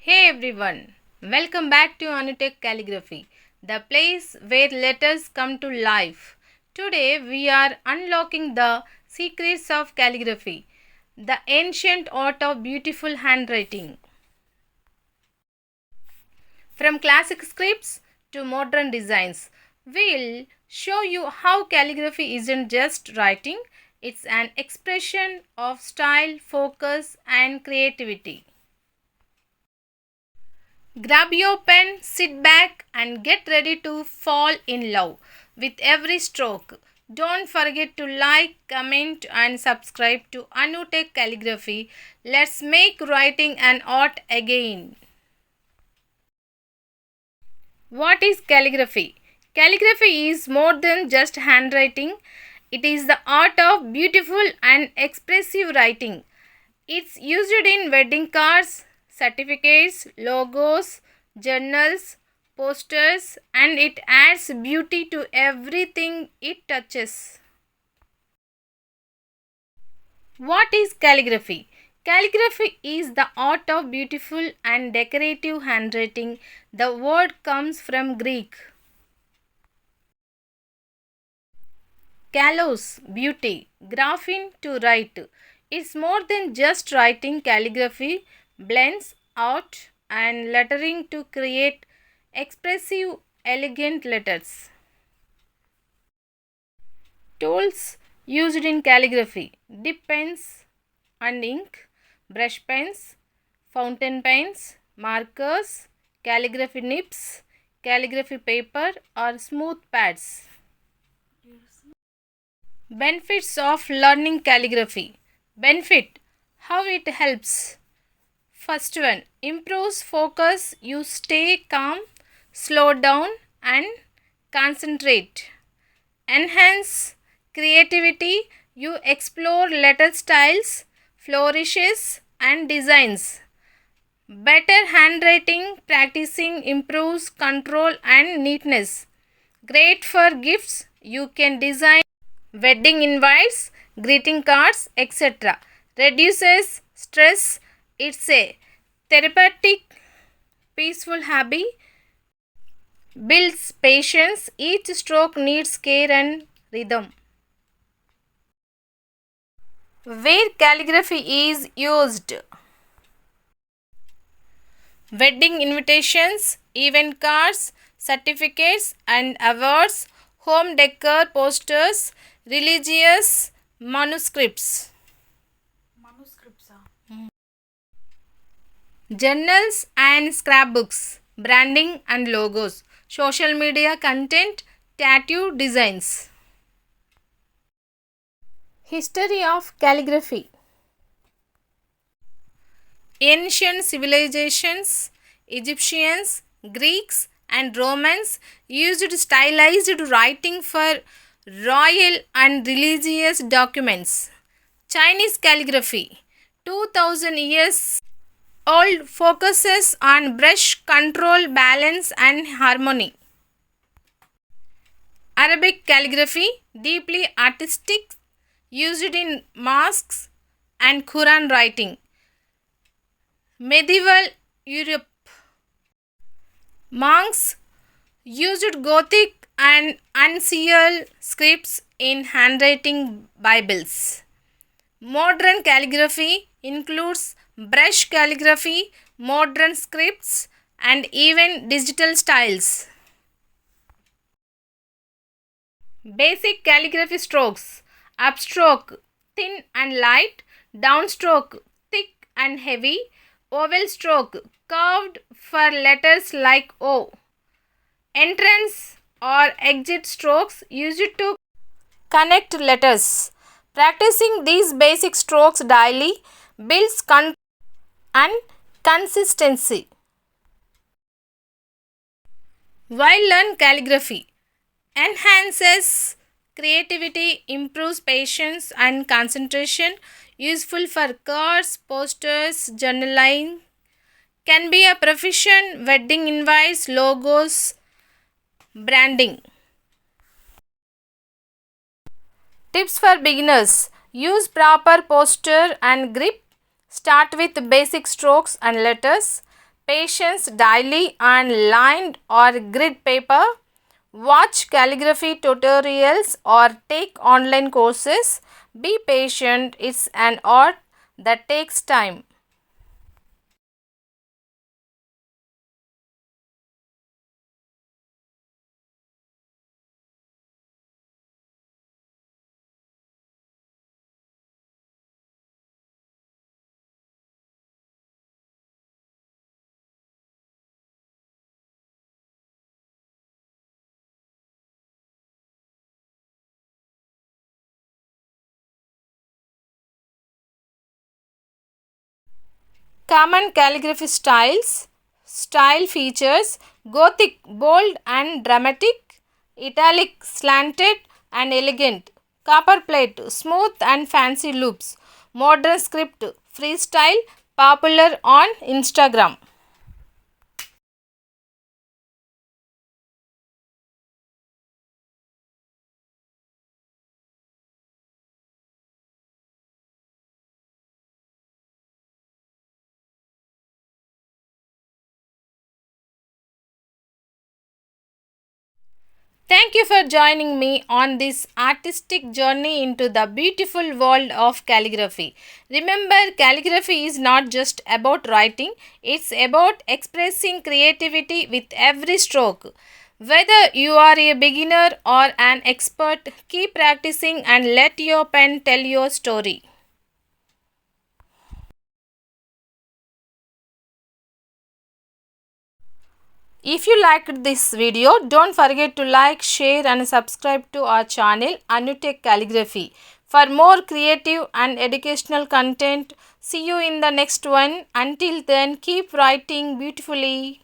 Hey everyone, welcome back to Anutech Calligraphy, the place where letters come to life. Today we are unlocking the secrets of calligraphy, the ancient art of beautiful handwriting. From classic scripts to modern designs, we'll show you how calligraphy isn't just writing, it's an expression of style, focus, and creativity. Grab your pen, sit back, and get ready to fall in love with every stroke. Don't forget to like, comment, and subscribe to Anutech Calligraphy. Let's make writing an art again. What is calligraphy? Calligraphy is more than just handwriting, it is the art of beautiful and expressive writing. It's used in wedding cards, certificates, logos, journals, posters, and it adds beauty to everything it touches. What is calligraphy? Calligraphy is the art of beautiful and decorative handwriting. The word comes from Greek. Kalos, beauty, graphin, to write. It's more than just writing. Calligraphy blends art and lettering to create expressive, elegant letters. Tools used in calligraphy: dip pens and ink, brush pens, fountain pens, markers, calligraphy nibs, calligraphy paper, or smooth pads. Benefits of learning calligraphy. Benefit: how it helps. First one, improves focus. You stay calm, slow down, and concentrate. Enhance creativity. You explore letter styles, flourishes, and designs. Better handwriting. Practicing improves control and neatness. Great for gifts. You can design wedding invites, greeting cards, etc. Reduces stress. It's a therapeutic, peaceful hobby. Builds patience. Each stroke needs care and rhythm. Where calligraphy is used: wedding invitations, event cards, certificates and awards, home decor posters, religious manuscripts. Journals and scrapbooks, branding and logos, social media content, tattoo designs. History of calligraphy. Ancient civilizations, Egyptians, Greeks, and Romans used stylized writing for royal and religious documents. Chinese calligraphy, 2000 years old, focuses on brush control, balance, and harmony. Arabic calligraphy, deeply artistic, used in mosques and Quran writing. Medieval Europe, monks used Gothic and uncial scripts in handwriting Bibles. Modern calligraphy includes brush calligraphy, modern scripts, and even digital styles. Basic calligraphy strokes: upstroke thin and light, downstroke thick and heavy, oval stroke curved for letters like O. Entrance or exit strokes used to connect letters. Practicing these basic strokes daily builds control and consistency. While learn calligraphy enhances creativity, improves patience and concentration, useful for cards, posters, journaling, can be a profession, wedding invites, logos, branding. Tips for beginners: use proper posture and grip. Start with basic strokes and letters. patience daily on lined or grid paper. Watch calligraphy tutorials or take online courses. Be patient, it's an art that takes time. Common calligraphy styles. Style features Gothic, bold and dramatic, Italic, slanted and elegant, Copperplate, smooth and fancy loops, Modern script, freestyle, popular on Instagram. Thank you for joining me on this artistic journey into the beautiful world of calligraphy. Remember, calligraphy is not just about writing, it's about expressing creativity with every stroke. Whether you are a beginner or an expert, keep practicing and let your pen tell your story. If you liked this video, don't forget to like, share and subscribe to our channel Anutech Calligraphy. For more creative and educational content, see you in the next one. Until then, keep writing beautifully.